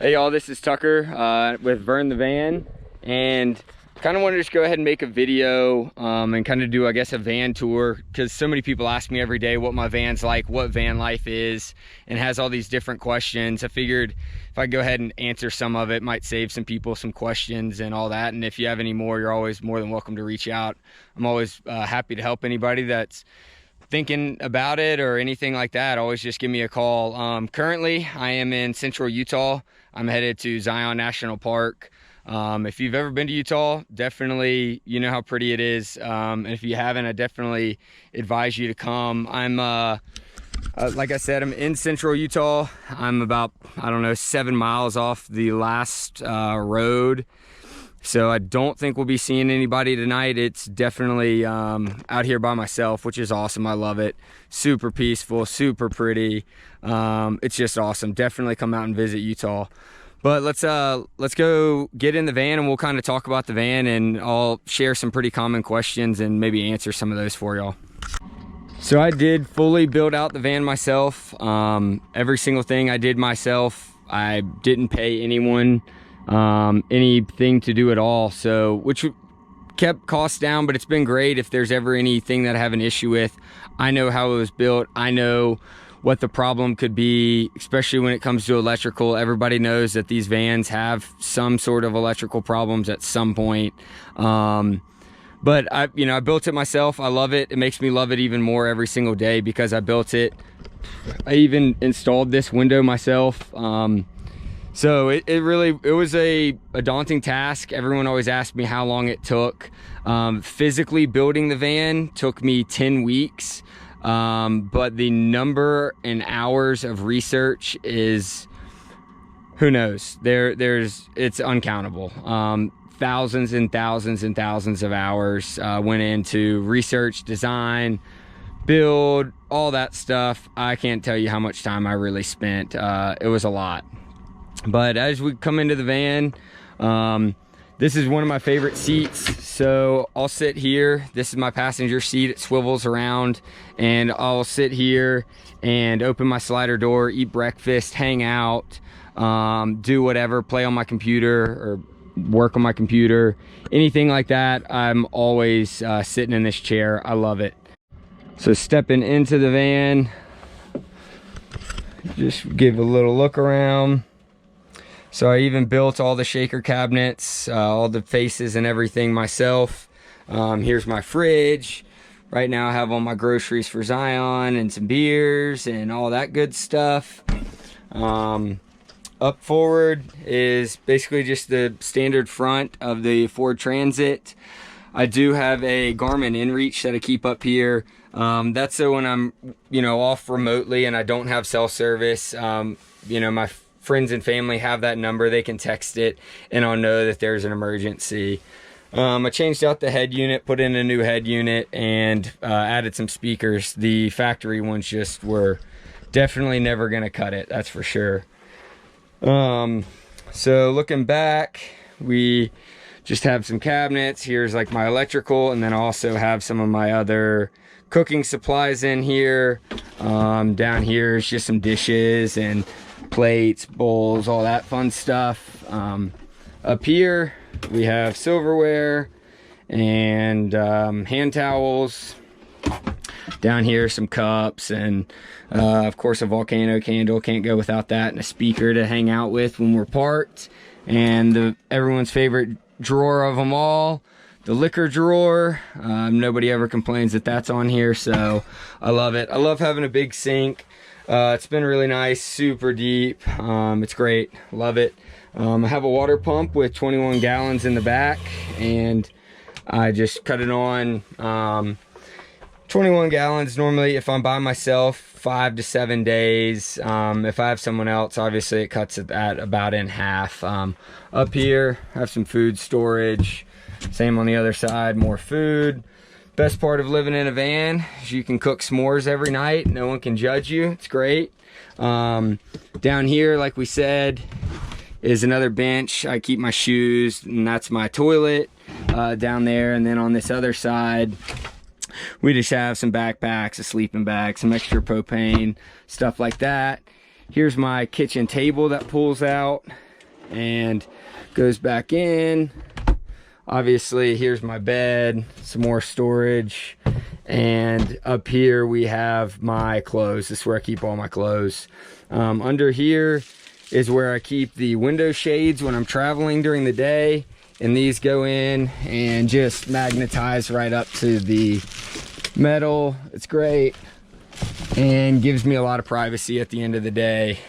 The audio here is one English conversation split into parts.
Hey y'all, this is Tucker with Vern the Van, and kind of want to just go ahead and make a video and kind of do, I guess, a van tour, because so many people ask me every day what my van's like, what van life is, and has all these different questions. I figured if I go ahead and answer some of it, might save some people some questions and all that. And if you have any more, you're always more than welcome to reach out. I'm always happy to help anybody that's thinking about it or anything like that. Always just give me a call. Currently I am in central Utah. I'm headed to Zion National Park. If you've ever been to Utah, definitely, you know how pretty it is. And if you haven't, I definitely advise you to come. I'm like I said, I'm in central Utah. I'm about, I don't know, 7 miles off the last road. So I don't think we'll be seeing anybody tonight. It's definitely out here by myself, which is awesome. I love it. Super peaceful, super pretty. It's just awesome. Definitely come out and visit Utah. But let's go get in the van and we'll kind of talk about the van, and I'll share some pretty common questions and maybe answer some of those for y'all. So I did fully build out the van myself. Every single thing I did myself. I didn't pay anyone anything to do at all, so which kept costs down, but it's been great. If there's ever anything that I have an issue with, I know how it was built. I know what the problem could be, especially when it comes to electrical. Everybody knows that these vans have some sort of electrical problems at some point. But I built it myself. I love it. It makes me love it even more every single day because I built it. I even installed this window myself. So it was a daunting task. Everyone always asked me how long it took. Physically building the van took me 10 weeks. But the number and hours of research is, who knows? It's uncountable. Thousands and thousands and thousands of hours went into research, design, build, all that stuff. I can't tell you how much time I really spent. It was a lot. But as we come into the van, this is one of my favorite seats. So I'll sit here. This is my passenger seat. It swivels around, and I'll sit here and open my slider door, eat breakfast, hang out, do whatever, play on my computer or work on my computer, anything like that. I'm always sitting in this chair. I love it. So stepping into the van, just give a little look around. So I even built all the shaker cabinets, all the faces and everything myself. Here's my fridge. Right now I have all my groceries for Zion and some beers and all that good stuff. Up forward is basically just the standard front of the Ford Transit. I do have a Garmin inReach that I keep up here. That's so when I'm, off remotely and I don't have cell service, my friends and family have that number. They can text it and I'll know that there's an emergency. I changed out the head unit, put in a new head unit, and added some speakers. The factory ones just were definitely never gonna cut it, that's for sure. So looking back, we just have some cabinets. Here's like my electrical, and then I also have some of my other cooking supplies in here. Down here is just some dishes and plates, bowls, all that fun stuff. Up here we have silverware and hand towels. Down here some cups and of course a volcano candle, can't go without that, and a speaker to hang out with when we're parked. And everyone's favorite drawer of them all, the liquor drawer. Nobody ever complains that that's on here, so I love it. I love having a big sink. It's been really nice, super deep. It's great, love it. I have a water pump with 21 gallons in the back, and I just cut it on. 21 gallons normally if I'm by myself, 5 to 7 days. If I have someone else, obviously it cuts it at about in half. Up here I have some food storage, same on the other side, more food. Best part of living in a van is you can cook s'mores every night. No one can judge you. It's great. Down here, like we said, is another bench. I keep my shoes, and that's my toilet down there. And then on this other side, we just have some backpacks, a sleeping bag, some extra propane, stuff like that. Here's my kitchen table that pulls out. and goes back in. Obviously, here's my bed, some more storage, and up here we have my clothes. This is where I keep all my clothes. Under here is where I keep the window shades when I'm traveling during the day, and these go in and just magnetize right up to the metal. It's great and gives me a lot of privacy at the end of the day,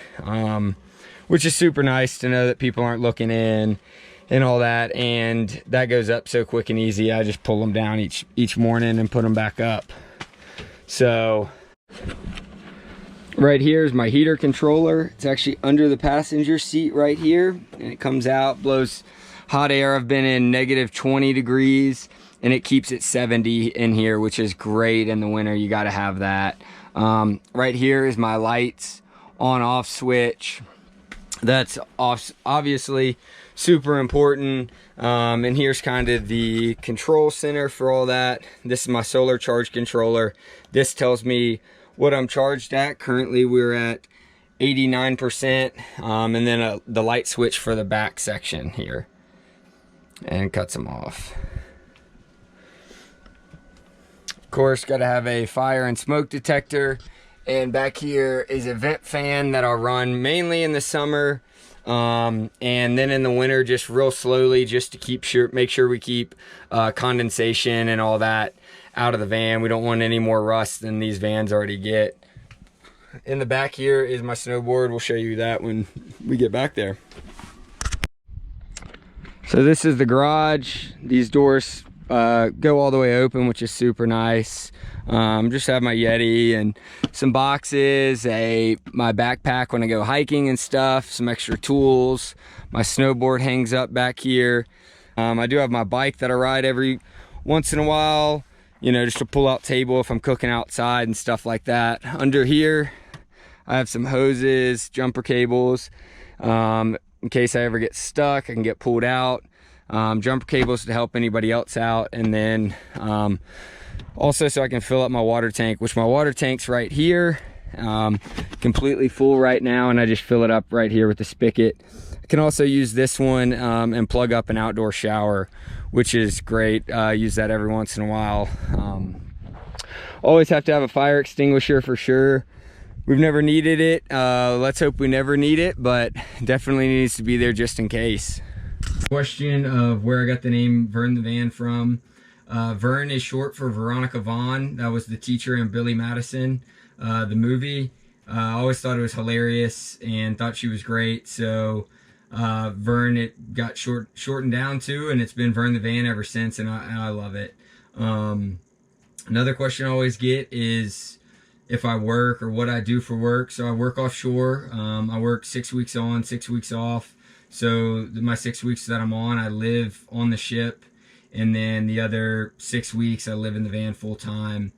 which is super nice to know that people aren't looking in and all that. And that goes up so quick and easy. I just pull them down each morning and put them back up. So right here is my heater controller. It's actually under the passenger seat right here, and it comes out, blows hot air. I've been in negative 20 degrees and it keeps it 70 in here, which is great in the winter. You got to have that. Right here is my lights on off switch. That's obviously super important. And here's kind of the control center for all that. This is my solar charge controller. This tells me what I'm charged at. Currently we're at 89%. And then the light switch for the back section here, and cuts them off. Of course, got to have a fire and smoke detector. And back here is a vent fan that I'll run mainly in the summer, and then in the winter just real slowly, just to make sure we keep condensation and all that out of the van. We don't want any more rust than these vans already get. In the back here is my snowboard. We'll show you that when we get back there. So this is the garage. These doors go all the way open, which is super nice. Just have my Yeti and some boxes, my backpack when I go hiking and stuff, some extra tools. My snowboard hangs up back here. I do have my bike that I ride every once in a while, you know, just a pull-out table if I'm cooking outside and stuff like that. Under here, I have some hoses, jumper cables. In case I ever get stuck, I can get pulled out. Jumper cables to help anybody else out. And then also so I can fill up my water tank, which my water tank's right here, completely full right now, and I just fill it up right here with the spigot. I can also use this one and plug up an outdoor shower, which is great. Use that every once in a while. Always have to have a fire extinguisher for sure. We've never needed it. Let's hope we never need it, but definitely needs to be there just in case. Question of where I got the name Vern the Van from. Vern is short for Veronica Vaughn. That was the teacher in Billy Madison, the movie. I always thought it was hilarious and thought she was great. So Vern, it got shortened down to, and it's been Vern the Van ever since, and I love it. Another question I always get is if I work or what I do for work. So I work offshore. I work 6 weeks on, 6 weeks off. So my 6 weeks that I'm on, I live on the ship. And then the other 6 weeks, I live in the van full time.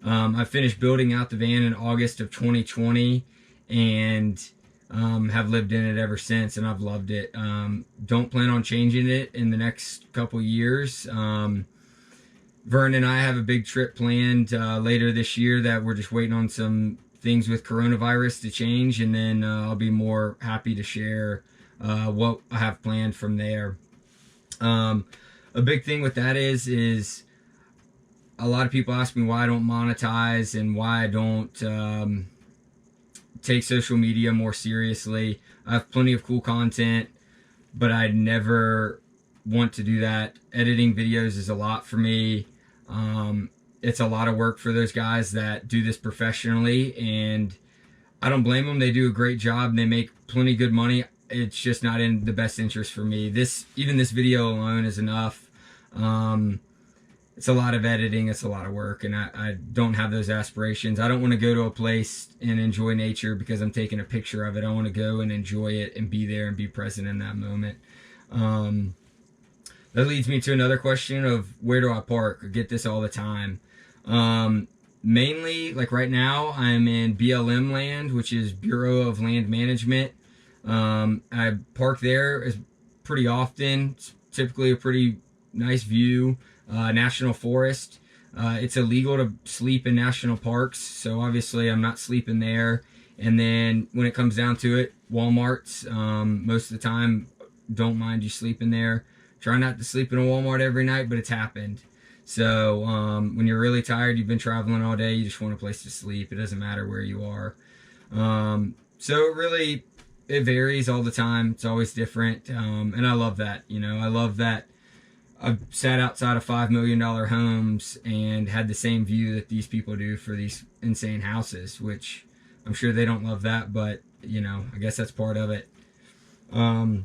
I finished building out the van in August of 2020 and have lived in it ever since, and I've loved it. Don't plan on changing it in the next couple years. Vern and I have a big trip planned later this year that we're just waiting on some things with coronavirus to change, and then I'll be more happy to share what I have planned from there. A big thing with that is a lot of people ask me why I don't monetize and why I don't take social media more seriously. I have plenty of cool content, but I'd never want to do that. Editing videos is a lot for me. It's a lot of work for those guys that do this professionally, and I don't blame them. They do a great job and they make plenty good money. It's just not in the best interest for me. Even this video alone is enough. It's a lot of editing, it's a lot of work, and I don't have those aspirations. I don't want to go to a place and enjoy nature because I'm taking a picture of it. I want to go and enjoy it and be there and be present in that moment. That leads me to another question of where do I park? I get this all the time. Mainly, like right now, I'm in BLM land, which is Bureau of Land Management. I park there pretty often. It's typically a pretty nice view. National forest. It's illegal to sleep in national parks, so obviously I'm not sleeping there. And then when it comes down to it, Walmart's most of the time don't mind you sleeping there. Try not to sleep in a Walmart every night, but it's happened. So when you're really tired, you've been traveling all day, you just want a place to sleep. It doesn't matter where you are. So it varies all the time. It's always different. And I love that. I love that I've sat outside of $5 million homes and had the same view that these people do for these insane houses, which I'm sure they don't love that, but I guess that's part of it. I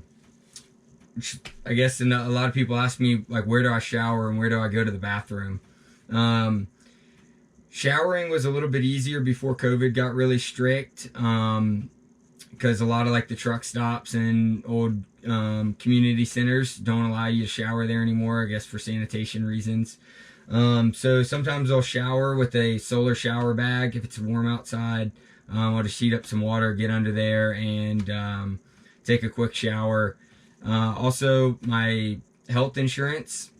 guess a lot of people ask me, like, where do I shower and where do I go to the bathroom? Showering was a little bit easier before COVID got really strict, because a lot of like the truck stops and old community centers don't allow you to shower there anymore, I guess for sanitation reasons. So sometimes I'll shower with a solar shower bag if it's warm outside. I'll just heat up some water, get under there, and take a quick shower. Also, my health insurance,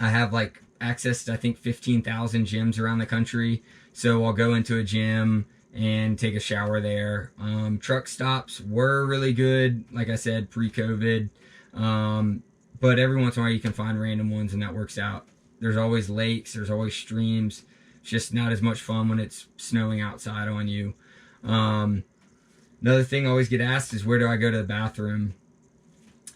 I have like access to, I think, 15,000 gyms around the country. So I'll go into a gym and take a shower there. Truck stops were really good, like I said, pre-COVID. But every once in a while you can find random ones, and that works out. There's always lakes, there's always streams. It's just not as much fun when it's snowing outside on you. Another thing I always get asked is, where do I go to the bathroom?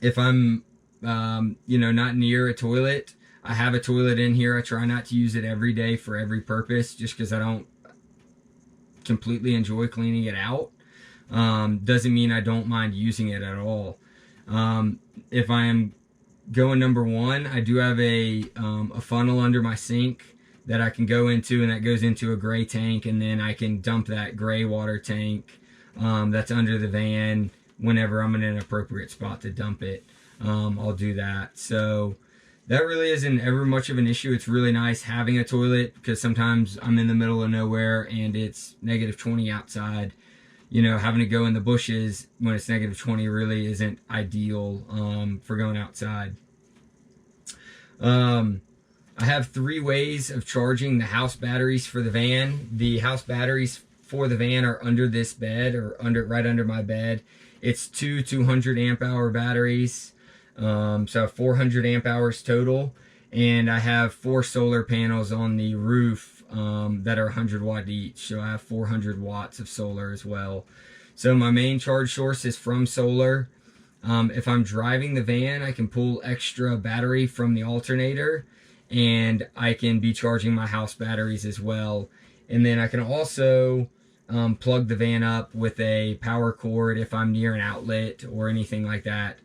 If I'm, not near a toilet, I have a toilet in here. I try not to use it every day for every purpose, just because I don't completely enjoy cleaning it out. Doesn't mean I don't mind using it at all. If I am going number one, I do have a funnel under my sink that I can go into, and that goes into a gray tank, and then I can dump that gray water tank that's under the van whenever I'm in an appropriate spot to dump it. I'll do that. So that really isn't ever much of an issue. It's really nice having a toilet, because sometimes I'm in the middle of nowhere and it's -20 outside. Having to go in the bushes when it's -20 really isn't ideal for going outside. I have 3 ways of charging the house batteries for the van. The house batteries for the van are under this bed, or right under my bed. It's 2 200 amp hour batteries. So 400 amp hours total. And I have 4 solar panels on the roof that are 100 watt each. So I have 400 watts of solar as well. So my main charge source is from solar. If I'm driving the van, I can pull extra battery from the alternator, and I can be charging my house batteries as well. And then I can also plug the van up with a power cord if I'm near an outlet or anything like that.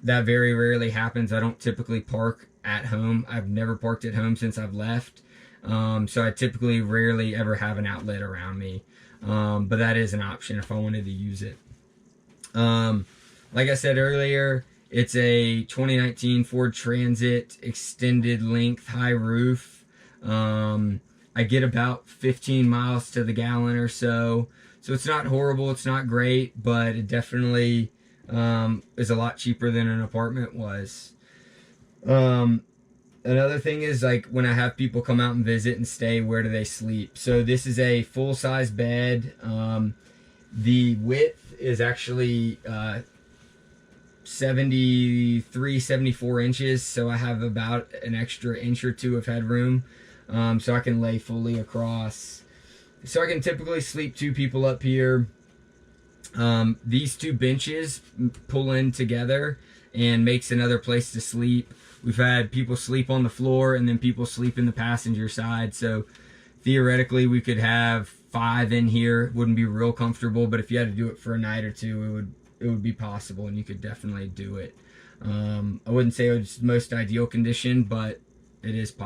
That very rarely happens. I don't typically park at home. I've never parked at home since I've left. So I typically rarely ever have an outlet around me. But that is an option if I wanted to use it. Like I said earlier, it's a 2019 Ford Transit extended length high roof. I get about 15 miles to the gallon or so. So it's not horrible, it's not great, but it definitely is a lot cheaper than an apartment was. Another thing is, like, when I have people come out and visit and stay, where do they sleep? So this is a full-size bed. The width is actually 74 inches, so I have about an extra inch or 2 of headroom, so I can lay fully across. So I can typically sleep 2 people up here. These 2 benches pull in together and makes another place to sleep. We've had people sleep on the floor, and then people sleep in the passenger side, so theoretically we could have 5 in here. It wouldn't be real comfortable, but if you had to do it for a night or 2, it would be possible, and you could definitely do it. I wouldn't say it was the most ideal condition, but it is possible.